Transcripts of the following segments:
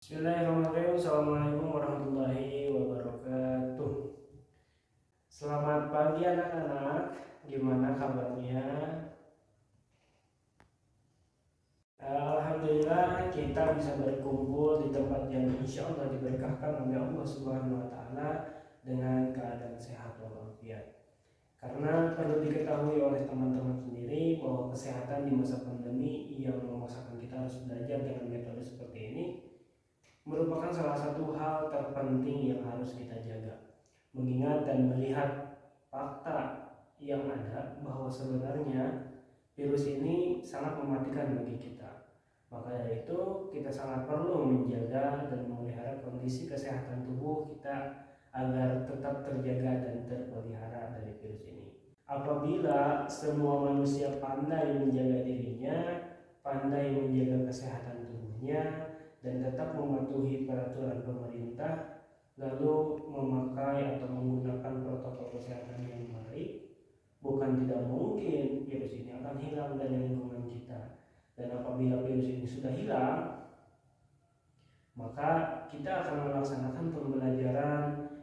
Bismillahirrahmanirrahim. Assalamualaikum warahmatullahi wabarakatuh. Selamat pagi anak-anak. Gimana kabarnya? Alhamdulillah kita bisa berkumpul di tempat yang insya Allah diberkahkan oleh Allah Subhanahu Wa Taala dengan keadaan sehat walafiat. Karena perlu diketahui oleh teman-teman sendiri bahwa kesehatan di masa pandemi yang memaksakan kita harus belajar dengan metode seperti ini merupakan salah satu hal terpenting yang harus kita jaga. Mengingat dan melihat fakta yang ada bahwa sebenarnya virus ini sangat mematikan bagi kita. Maka dari itu kita sangat perlu menjaga dan memelihara kondisi kesehatan tubuh kita agar tetap terjaga dan terpelihara dari virus ini. Apabila semua manusia pandai menjaga dirinya, pandai menjaga kesehatan tubuhnya, dan tetap mematuhi peraturan pemerintah, lalu memakai atau menggunakan protokol kesehatan yang baik, bukan tidak mungkin virus ini akan hilang dari lingkungan kita. Dan apabila virus ini sudah hilang, maka kita akan melaksanakan pembelajaran,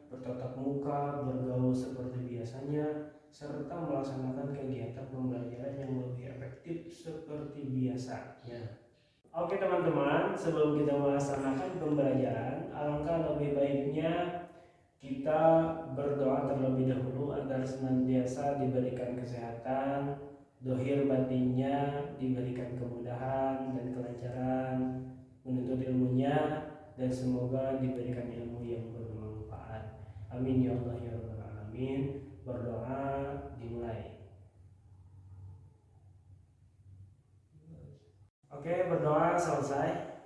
bertatap muka, bergaul seperti biasanya, serta melaksanakan kegiatan pembelajaran yang lebih efektif seperti biasanya. Oke teman-teman, sebelum kita melaksanakan pembelajaran, alangkah lebih baiknya kita berdoa terlebih dahulu agar senantiasa diberikan kesehatan, dohir batinnya diberikan kemudahan dan kelancaran menuntut ilmunya, dan semoga diberikan ilmu yang bermanfaat. Amin ya Allah ya Rabbal Alamin. Berdoa dimulai. Oke, berdoa selesai.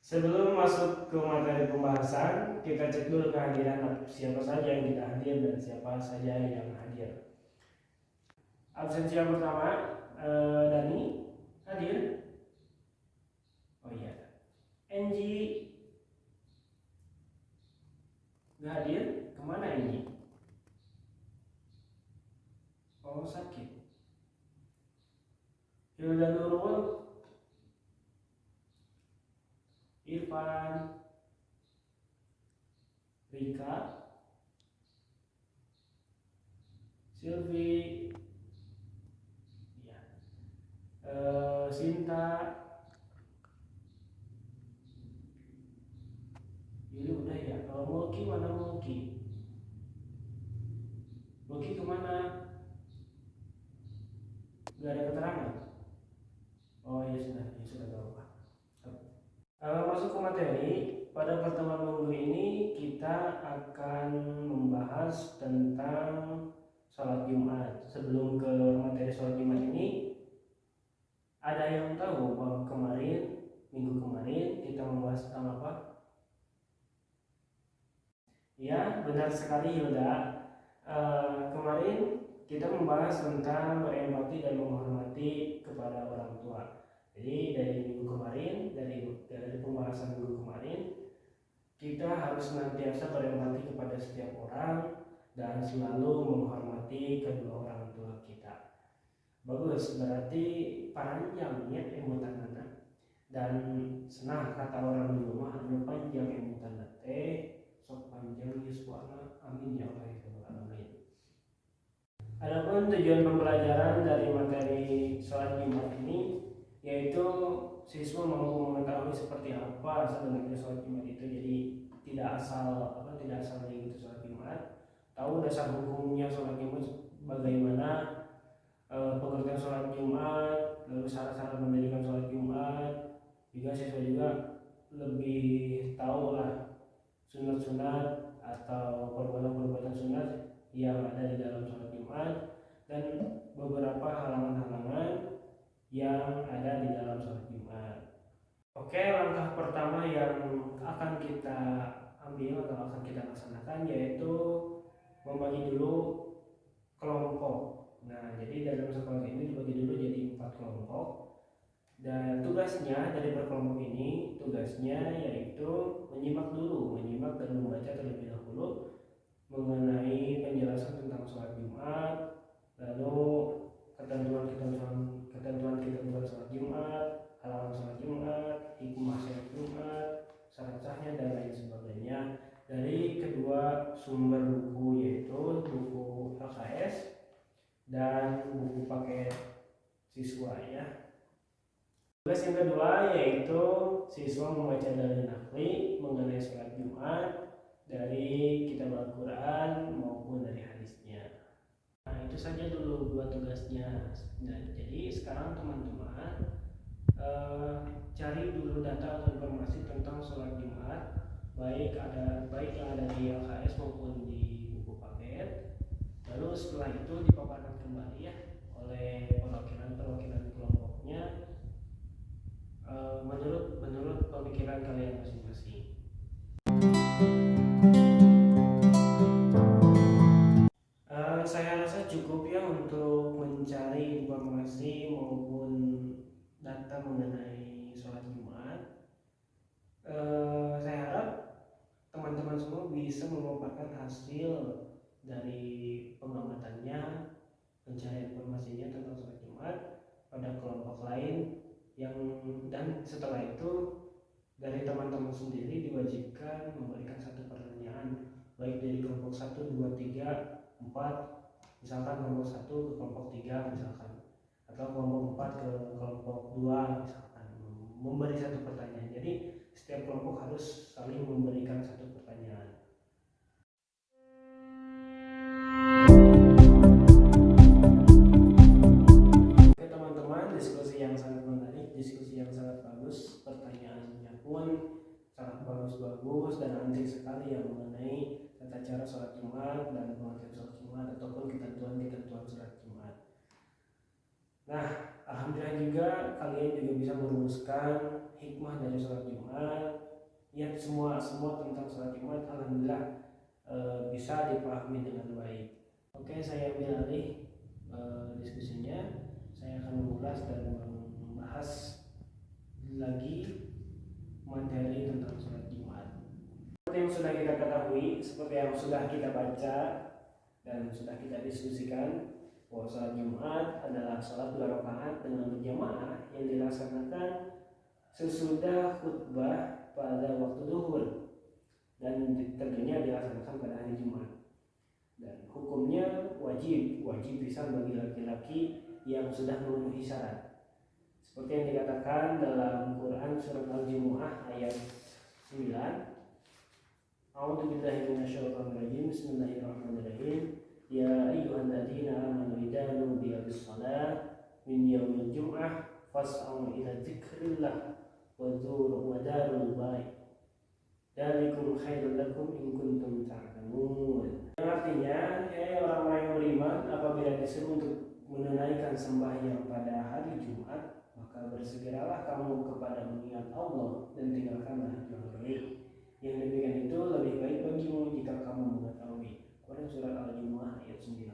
Sebelum masuk ke materi pembahasan, kita cek dulu kehadiran siapa saja yang tidak hadir dan siapa saja yang hadir. Absensi yang pertama, Dani hadir. Oh iya. Enji nggak hadir. Kemana Enji? Oh sakit. Hilda Nurul, Irfan, Rika, Silvi, ya, Sinta, ini udah ya. Kalau Mulki mana Mulki? Mulki kemana? Gak ada keterangan. Oh ya sudah tahu Pak. Masuk ke materi. Pada pertemuan minggu ini kita akan membahas tentang sholat Jumat. Sebelum ke materi sholat Jumat ini, ada yang tahu bahwa minggu kemarin kita membahas tentang apa? Ya, benar sekali Hilda. Kemarin kita membahas tentang berempati dan menghormati kepada orang tua. Jadi dari minggu kemarin, dari pembahasan minggu kemarin, kita harus senantiasa berempati kepada setiap orang dan selalu menghormati kedua orang tua kita. Bagus, berarti panjang ya emutan anak. Dan senang kata orang di rumah, anu panjang emutan teh, sok panjang yuswana. Amin ya Allah ya Rabbal Alamin. Adapun tujuan pembelajaran dari materi sholat Jumat ini yaitu siswa mampu mengetahui seperti apa sebenarnya sholat Jumat itu. Jadi tidak asal gitu sholat Jumat, tahu dasar hukumnya sholat Jumat, bagaimana pengertian sholat Jumat, lalu syarat-syarat mendirikan sholat Jumat. Juga siswa juga lebih tahu lah sunat-sunat atau perbuatan-perbuatan sunat yang ada di dalam sholat Jumat dan beberapa halaman-halaman yang ada di dalam sholat Jumat. Oke, langkah pertama yang akan kita ambil atau akan kita laksanakan yaitu membagi dulu kelompok. Nah, jadi dalam sekolah ini dibagi dulu jadi 4 kelompok. Dan tugasnya dari berkelompok ini, tugasnya yaitu menyimak dan membaca terlebih dahulu mengenai penjelasan tentang sholat Jumat, lalu ketentuan sholat Jumat, halaman sholat Jumat, hikmah sholat Jumat, Tugas yang kedua yaitu siswa membaca dalil naqli mengenai sholat Jumat dari kitab Al-Quran maupun dari hadisnya. Nah, itu saja dulu dua tugasnya. Nah, jadi sekarang teman-teman cari dulu data atau informasi tentang sholat Jumat, baik yang ada di LKS maupun di buku paket. Lalu setelah itu dipaparkan kembali ya oleh perwakilan kelompoknya menurut pemikiran kalian masing-masing. Saya rasa cukup ya untuk mencari informasi maupun data mengenai sholat Jumat. Saya harap teman-teman semua bisa memaparkan hasil dari pengamatannya, pencarian informasinya tentang sholat Jumat pada kelompok lain dan setelah itu dari teman-teman sendiri diwajibkan memberikan satu pertanyaan, baik dari kelompok 1, 2, 3, 4, misalkan kelompok 1 ke kelompok 3 misalkan, atau kelompok 4 ke kelompok 2 misalkan, memberi satu pertanyaan. Jadi setiap kelompok harus saling memberikan satu pertanyaan. Oke teman-teman, diskusi yang sangat menarik, diskusi yang sangat bagus, pertanyaannya pun sangat bagus dan antik sekali yang mengenai tata cara sholat Jumat dan pengertian sholat Jumat ataupun ketentuan sholat Jumat. Nah, alhamdulillah juga kalian juga bisa merumuskan hikmah dari sholat Jumat. Ya, semua tentang sholat Jumat alhamdulillah bisa dipahami dengan baik. Oke, saya ambil alih diskusinya. Saya akan mengulas dan membahas lagi materi tentang sholat Jumat. Seperti yang sudah kita ketahui, seperti yang sudah kita baca dan sudah kita diskusikan, bahwa sholat Jumat adalah sholat 2 rakaat dengan berjamaah yang dilaksanakan sesudah khutbah pada waktu zuhur dan tentunya dilaksanakan pada hari Jumat. Dan hukumnya wajib bisa bagi laki-laki yang sudah memenuhi syarat. Seperti yang dikatakan dalam Quran surat Al-Jumu'ah ayat 9. A'udzu billahi minasyaitonir rajim. Bismillahirrahmanirrahim. Ya ayyuhalladzina amanu idza nudiya lis-shalah min yaumil jum'ah fas'au ila dzikrillah wa dzarul bai'. Dzalikum khairul lakum in kuntum ta'lamun. Yang artinya, orang-orang yang beriman apabila disuruh untuk menunaikan sembahyang pada hari Jumat, maka bersegeralah kamu kepada mengingat Allah dan tinggalkanlah yang baik. Yang demikian itu lebih baik bagimu jika kamu mengetahui. Quran surat Al-Jumu'ah ayat 9.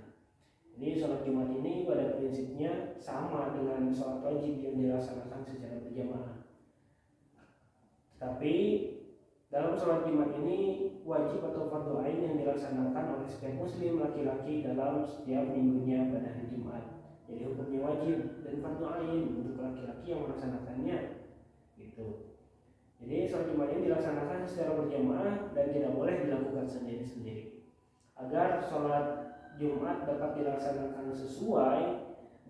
Jadi sholat Jumat ini pada prinsipnya sama dengan sholat wajib yang dilaksanakan secara berjamaah. Tapi dalam sholat Jumat ini wajib atau fardu ain yang dilaksanakan oleh setiap muslim laki-laki dalam setiap minggunya pada hari Jumat. Jadi hukumnya wajib dan fardu ain untuk laki-laki yang melaksanakannya gitu. Jadi sholat Jumat ini dilaksanakan secara berjamaah dan tidak boleh dilakukan sendiri-sendiri. Agar sholat Jumat dapat dilaksanakan sesuai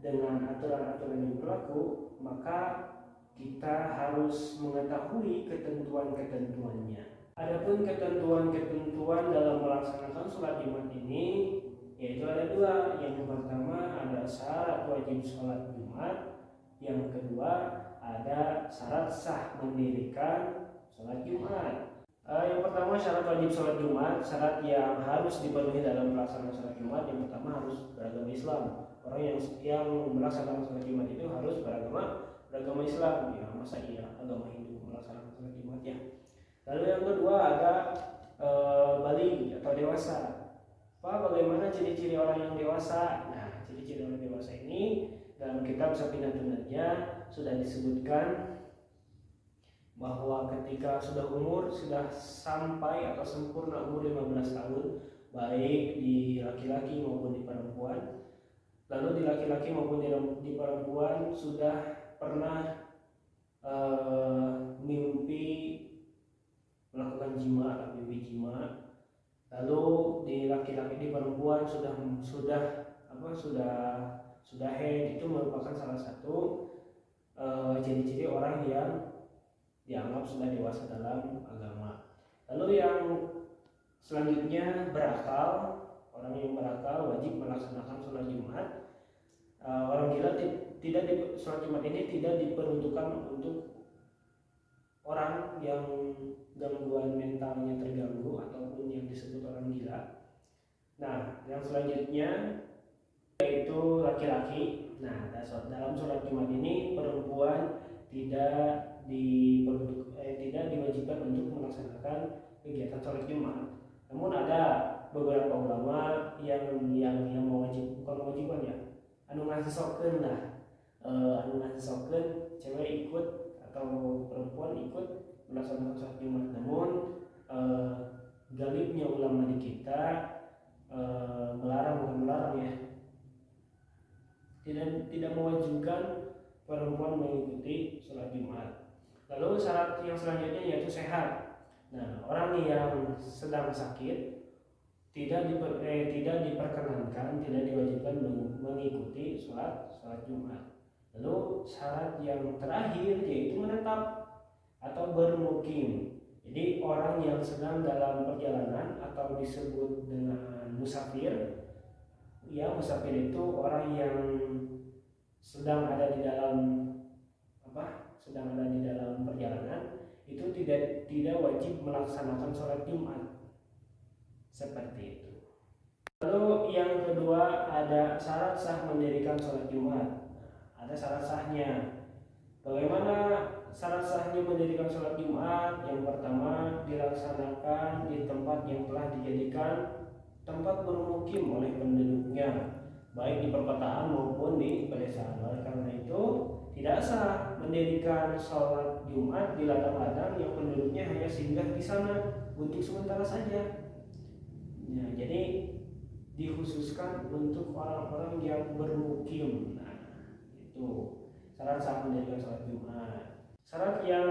dengan aturan-aturan yang berlaku, maka kita harus mengetahui ketentuan-ketentuannya. Adapun ketentuan-ketentuan dalam melaksanakan sholat Jumat ini yaitu ada dua. Yang pertama ada syarat wajib sholat Jumat. Yang kedua ada syarat sah mendirikan sholat Jumat. Yang pertama syarat wajib sholat Jumat, syarat yang harus dipenuhi dalam pelaksanaan sholat Jumat. Yang pertama harus beragama Islam. Orang yang melaksanakan sholat Jumat itu harus beragama Islam, ya masa iya agama Hindu melaksanakan sholat Jumat ya. Lalu yang kedua ada baligh atau dewasa. Bagaimana ciri-ciri orang yang dewasa? Nah, ciri-ciri orang dewasa ini dalam kitab Safinatun Najah sudah disebutkan bahwa ketika sudah sampai atau sempurna umur 15 tahun, baik di laki-laki maupun di perempuan. Lalu di laki-laki maupun di perempuan sudah pernah mimpi melakukan mimpi jima. Lalu di laki-laki di perempuan sudah haid, itu merupakan salah satu ciri-ciri orang yang dianggap sudah dewasa dalam agama. Lalu yang selanjutnya berakal. Orang yang berakal wajib melaksanakan sholat Jumat. Orang gila sholat Jumat ini tidak diperuntukkan untuk orang yang gangguan mentalnya terganggu ataupun yang disebut orang gila. Nah, yang selanjutnya yaitu laki-laki. Nah, dalam sholat Jumat ini perempuan tidak diwajibkan untuk melaksanakan kegiatan sholat Jumat. Namun ada beberapa ulama yang bukan mewajibkan ya, anu ngasihsokeun lah, anu ngasihsokeun cewek ikut atau perempuan ikut melaksanakan sholat Jumat. Namun galibnya ulama di kita bukan melarang ya, tidak mewajibkan perempuan mengikuti sholat Jumat. Lalu syarat yang selanjutnya yaitu sehat. Nah, orang yang sedang sakit tidak diperkenankan, tidak diwajibkan mengikuti sholat Jumat. Lalu syarat yang terakhir yaitu menetap atau bermukim. Jadi orang yang sedang dalam perjalanan atau disebut dengan musafir. Ya, musafir itu orang yang sedang ada di dalam perjalanan, itu tidak wajib melaksanakan sholat Jumat seperti itu. Lalu yang kedua ada syarat sah mendirikan sholat Jumat. Ada syarat sahnya. Bagaimana syarat sahnya mendirikan sholat Jumat? Yang pertama, dilaksanakan di tempat yang telah dijadikan tempat bermukim oleh penduduknya, baik di perkotaan maupun di pedesaan. Oleh karena itu tidak sah mendirikan sholat Jumat di ladang-ladang yang penduduknya hanya singgah di sana untuk sementara saja. Ya, jadi dikhususkan untuk orang-orang yang bermukim. Nah, itu syarat sah mendirikan sholat Jumat. Syarat yang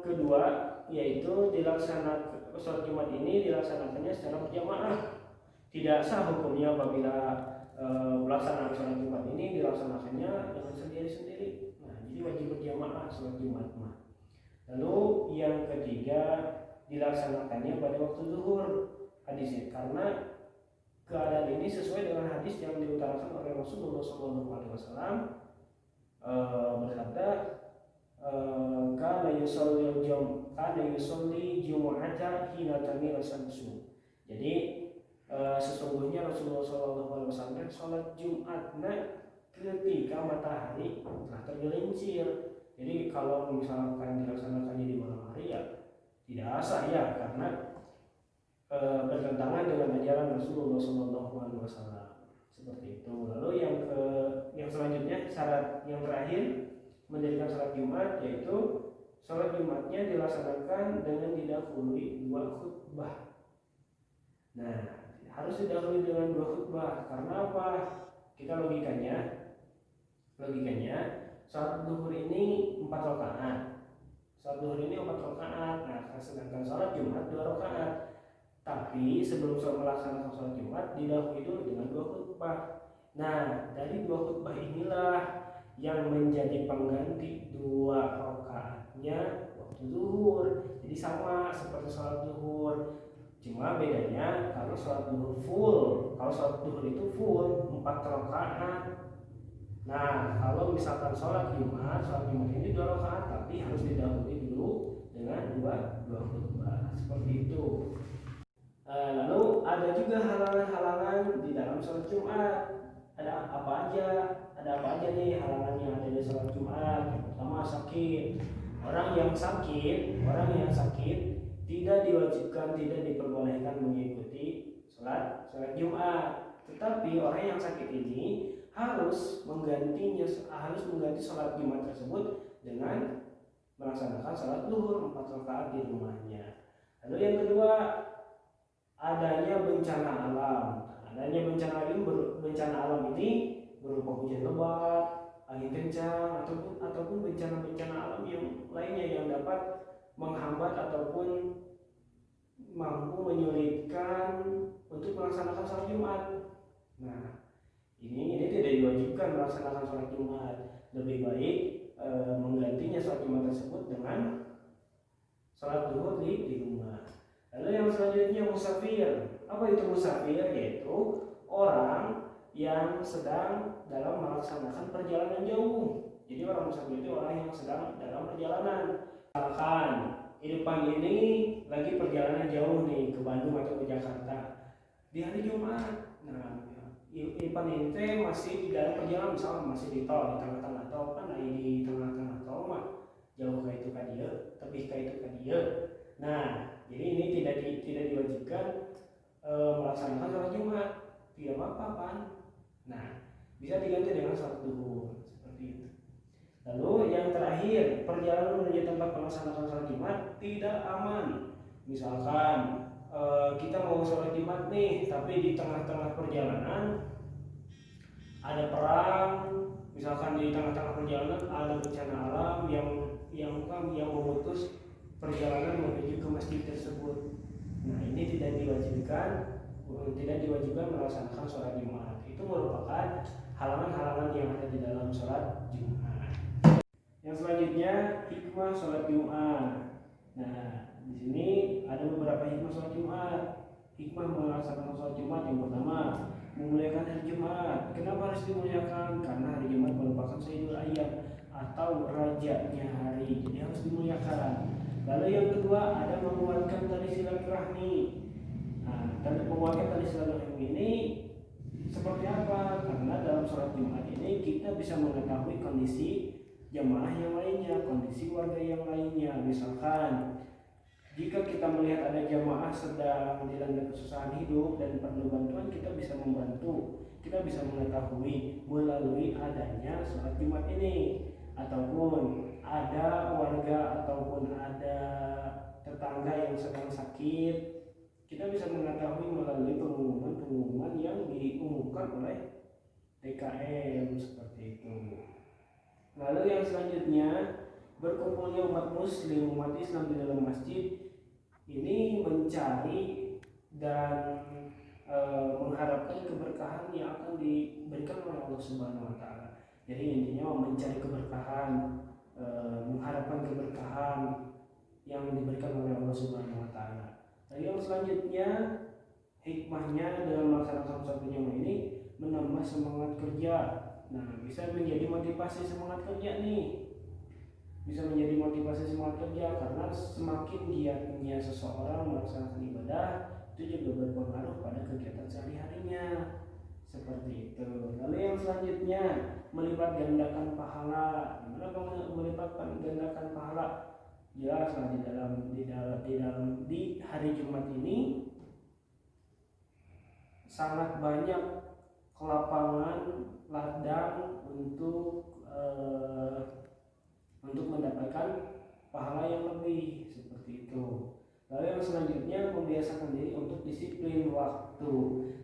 kedua yaitu dilaksanakan sholat Jumat ini dilaksanakannya secara berjamaah. Tidak sah hukumnya apabila pelaksanaan sholat Jumat ini dilaksanakannya dengan sendiri-sendiri. Nah, jadi wajib berjamaah sholat Jumat. Lalu yang ketiga dilaksanakannya pada waktu zuhur. Hadisnya karena keadaan ini sesuai dengan hadis yang diutarakan oleh Rasulullah SAW bersabda, kana yusolli jumu'ata hina tamilu syamsu. Jadi sesungguhnya Rasulullah SAW sholat Jumatnya ketika matahari telah tergelincir. Jadi kalau misalkan dilaksanakannya di malam hari ya tidak sah ya, karena bertentangan dengan ajaran Rasulullah SAW seperti itu. Lalu yang selanjutnya syarat yang terakhir mendirikan sholat Jumat yaitu sholat Jumatnya dilaksanakan dengan didahului 2 khutbah. Nah, harus didahului dengan 2 khutbah karena apa? Kita logikanya sholat zuhur ini 4 rakaat. Sholat zuhur ini 4 rakaat. Nah, sedangkan sholat Jumat 2 rakaat. Tapi sebelum melaksanakan sholat Jumat didahului dulu dengan 2 khutbah. Nah, dari 2 khutbah inilah yang menjadi pengganti 2 rakaatnya waktu zuhur. Jadi sama seperti sholat zuhur, cuma bedanya kalau sholat zuhur full. Kalau sholat zuhur itu full 4 rakaat. Nah, kalau misalkan sholat Jumat ini 2 rakaat, tapi harus didahului dulu dengan 2 khutbah seperti itu. Lalu ada juga halangan-halangan di dalam sholat Jumat. Ada apa aja nih halangan yang ada di sholat Jumat? Yang pertama sakit. Orang yang sakit tidak diwajibkan, tidak diperbolehkan mengikuti sholat Jumat. Tetapi orang yang sakit ini harus mengganti sholat Jumat tersebut dengan melaksanakan sholat zuhur 4 rakaat di rumahnya. Lalu yang kedua, adanya bencana alam. Bencana alam ini berupa hujan lebat, angin kencang, ataupun bencana alam yang lainnya yang dapat menghambat ataupun mampu menyulitkan untuk melaksanakan sholat Jumat. Nah, ini tidak diwajibkan melaksanakan sholat Jumat. Lebih baik menggantinya sholat Jumat tersebut dengan sholat duhur di rumah. Lalu yang selanjutnya musafir. Apa itu musafir? Yaitu orang yang sedang dalam melaksanakan perjalanan jauh. Jadi orang musafir itu orang yang sedang dalam perjalanan. Misalkan Irfan ini lagi perjalanan jauh nih ke Bandung atau ke Jakarta di hari Jumat. Nah, Irfan ini masih di dalam perjalanan, misalnya masih di tol, di tengah-tengah tol, kan di tengah-tengah tol mah jauh kayak itu kan dia, tapi kayak itu kan dia. Nah, jadi ini tidak diwajibkan melaksanakan sholat Jumat, tidak apa-apa kan. Nah, bisa diganti dengan sholat duhur seperti itu. Lalu yang terakhir, perjalanan menuju tempat pelaksanaan sholat Jumat tidak aman. Misalkan kita mau sholat Jumat nih, tapi di tengah-tengah perjalanan ada perang, misalkan di tengah-tengah perjalanan ada bencana alam yang memutus perjalanan menuju ke masjid tersebut. Nah, ini tidak diwajibkan melaksanakan sholat Jumat. Itu merupakan halangan-halangan yang ada di dalam sholat Jumat. Yang selanjutnya hikmah sholat Jumat. Nah, di sini ada beberapa hikmah sholat Jumat. Hikmah melaksanakan sholat Jumat yang pertama, memuliakan hari Jumat. Kenapa harus dimuliakan? Karena hari Jumat merupakan sayyidul ayyam atau rajanya hari, jadi harus dimuliakan. Lalu yang kedua ada menguatkan tali silaturahmi. Nah, menguatkan tali silaturahmi ini seperti apa? Karena dalam sholat Jumat ini kita bisa mengetahui kondisi jamaah yang lainnya, kondisi warga yang lainnya. Misalkan jika kita melihat ada jamaah sedang dilanda kesusahan hidup dan perlu bantuan, kita bisa membantu. Kita bisa mengetahui melalui adanya sholat Jumat ini. Ataupun ada warga ataupun ada tetangga yang sedang sakit, kita bisa mengetahui melalui pengumuman yang diumumkan oleh TKM seperti itu. Lalu yang selanjutnya, berkumpulnya umat muslim, umat Islam di dalam masjid ini mencari dan mengharapkan keberkahan yang akan diberikan oleh Allah Subhanahu wa taala. Jadi intinya mencari keberkahan, mengharapkan keberkahan yang diberikan oleh Allah Subhanahu wa taala. Lalu yang selanjutnya, hikmahnya dalam melaksanakan sholat Jumat ini menambah semangat kerja. Nah, bisa menjadi motivasi semangat kerja nih. Bisa menjadi motivasi semangat kerja karena semakin giatnya seseorang melaksanakan ibadah, itu juga berpengaruh pada kegiatan sehari-harinya. Seperti itu. Lalu yang selanjutnya, melipat gandakan pahala. Gimana melipat gandakan pahala? Jelas lah di hari Jumat ini sangat banyak kelapangan ladang untuk mendapatkan pahala yang lebih seperti itu. Lalu yang selanjutnya, membiasakan diri untuk disiplin waktu.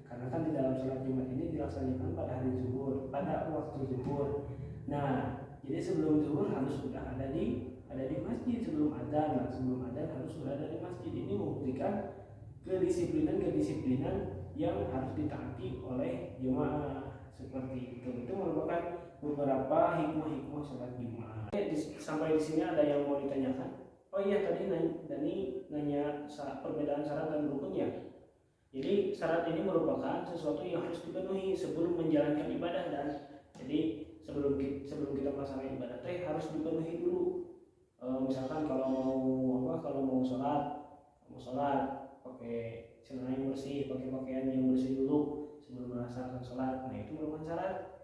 Karena kan di dalam sholat Jumat ini dilaksanakan pada hari zuhur, pada waktu zuhur. Nah, jadi sebelum zuhur harus sudah ada di masjid, sebelum adzan harus sudah ada di masjid. Ini membuktikan kedisiplinan yang harus ditaati oleh jemaah seperti itu. Itu merupakan beberapa hikmah sholat Jumat. Sampai di sini ada yang mau ditanyakan? Oh iya, tadi Dani nanya perbedaan syarat dan rukunnya. Jadi syarat ini merupakan sesuatu yang harus dipenuhi sebelum menjalankan ibadah, dan jadi sebelum kita melaksanakan ibadah harus dipenuhi dulu. Misalkan kalau mau sholat pakai celana yang bersih, pakai pakaian yang bersih dulu sebelum melaksanakan sholat. Nah, itu merupakan syarat.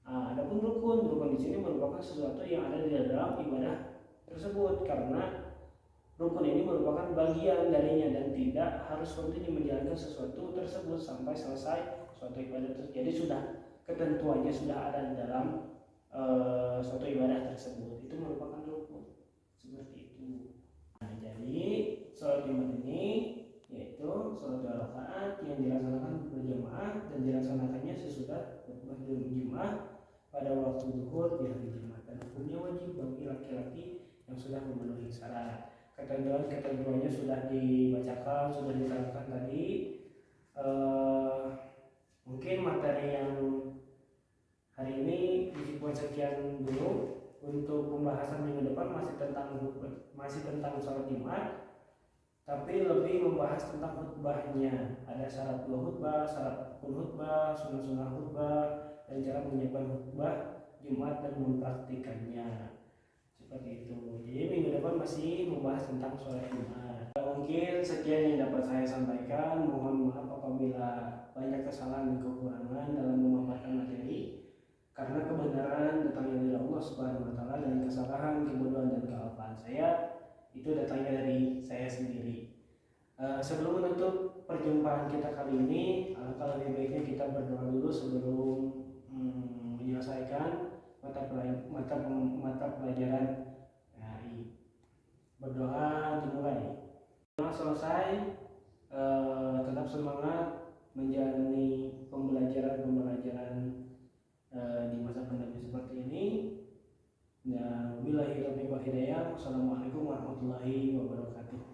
Adapun rukun di sini merupakan sesuatu yang ada di dalam ibadah tersebut, karena rukun ini merupakan bagian darinya dan tidak harus kontinu menjalankan sesuatu tersebut sampai selesai suatu ibadah tersebut. Jadi sudah ketentuannya sudah ada di dalam suatu ibadah tersebut, itu merupakan rukun seperti itu. Nah, jadi sholat Jumat ini yaitu sholat 2 rakaat yang dilaksanakan berjamaah dan dilaksanakannya sesudah khutbah Jumat pada waktu zuhur di hari Jumat, dan hukumnya wajib bagi laki-laki yang sudah memenuhi syarat. Ketentuannya sudah dibacakan, sudah diterangkan tadi. Mungkin materi yang hari ini cukup sekian dulu. untuk pembahasan minggu depan masih tentang sholat Jumat, tapi lebih membahas tentang khutbahnya. Ada syarat khutbah, syarat khutbah, sunnah khutbah, dan cara menyiapkan khutbah Jumat dan mempraktikannya. Seperti itu. Jadi minggu depan masih membahas tentang sholat Jumat. Mungkin sekian yang dapat saya sampaikan. Mohon maaf apabila banyak kesalahan dan kekurangan dalam memaparkan materi. Karena kebenaran datangnya dari Allah Subhanahu wa taala, dan kesalahan, kebodohan dan kealpaan saya itu datangnya dari saya sendiri. Sebelum menutup perjumpaan kita kali ini, alangkah lebih baiknya kita berdoa dulu sebelum menyelesaikan mata pelajaran HI. Berdoa dimulai. Setelah selesai, tetap semangat menjalani pembelajaran di masa pandemi seperti ini. Dan wabillahi taufiq wal hidayah. Wassalamualaikum warahmatullahi wabarakatuh.